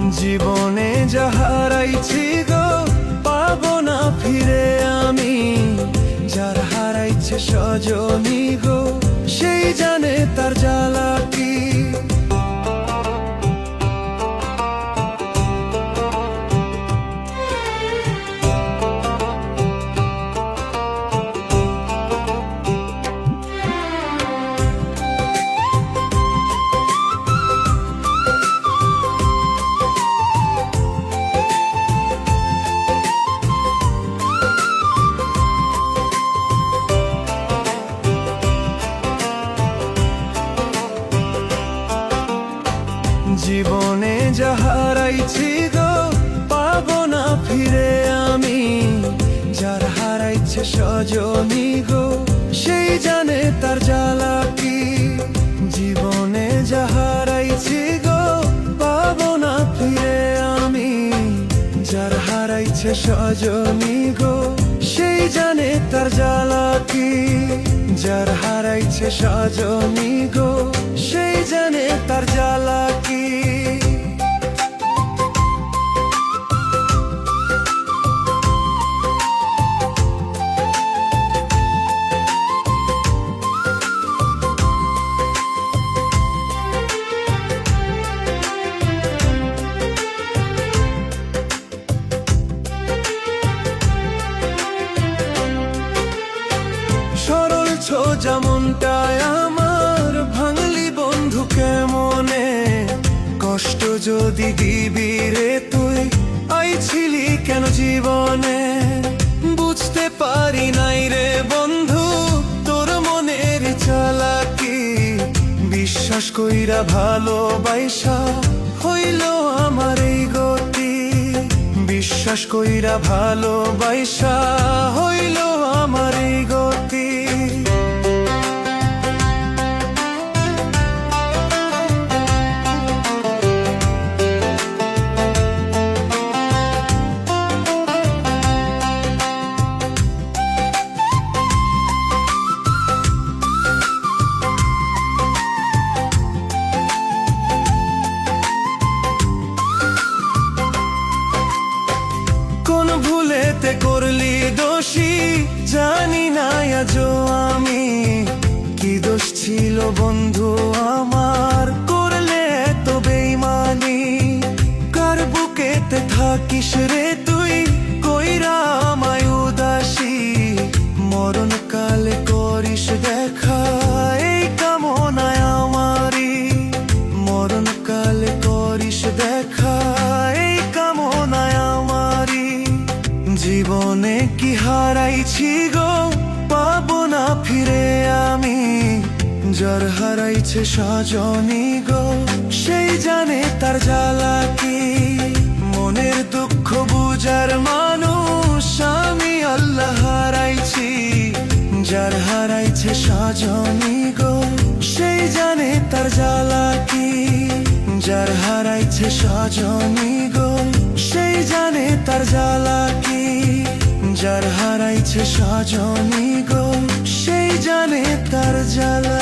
জীবনে যা হারাইছি গো পাবো না ফিরে আমি। যার হারাইছে সজনী গো সেই জানে তার জ্বালা কি। জীবনে যা হারাইছি গো পাবো না ফিরে আমি। যার হারাইছে সজনী গো সেই জানে তার জ্বালা কি। জীবনে যা হারাইছি গো পাবো না ফিরে আমি। যার হারাইছে সজনী গো সেই জানে তার জ্বালা কি। যার হারাইছে সজনী গো সেই জানে তার জ্বালা কি। সরল সোজা মনটায় আমার ভাঙলি বন্ধু কেমনে। কষ্ট যদি দিবি রে তুই আইছিলি কেন জীবনে। বুঝতে পারি নাই রে বন্ধু তোর মনের চালাকি। বিশ্বাস কইরা ভালোবাসা হইল আমার এই গতি। বিশ্বাস কইরা ভালোবাসা হইল আমার এই গতি। কোন ভুলেতে করলি দোষী জানি না আজও আমি। কি দোষ ছিল বন্ধু আমার করলে এত বেইমানি। কার বুকেতে থাকিস রে তুই কইরা আমায় উদাসী। মরণকালে করিস দেখা এই কামনায় আমারি। মরণকালে করিস দেখা এই কামনায় আমারি। জীবনে কি হারাইছি গো পাবো না ফিরে আমি। যার হারাইছে সজনী গো সেই জানে তার জ্বালা কি। মনের দুঃখ বুঝার মানুষ আমি আল্লাহ হারাইছি। যার হারাইছে সজনী গো সেই জানে তার জ্বালা কি। যার হারাইছে সজনী গো সেই জানে তার জ্বালা কি। যার হারাইছে সজনী গো সেই জানে তার জ্বালা।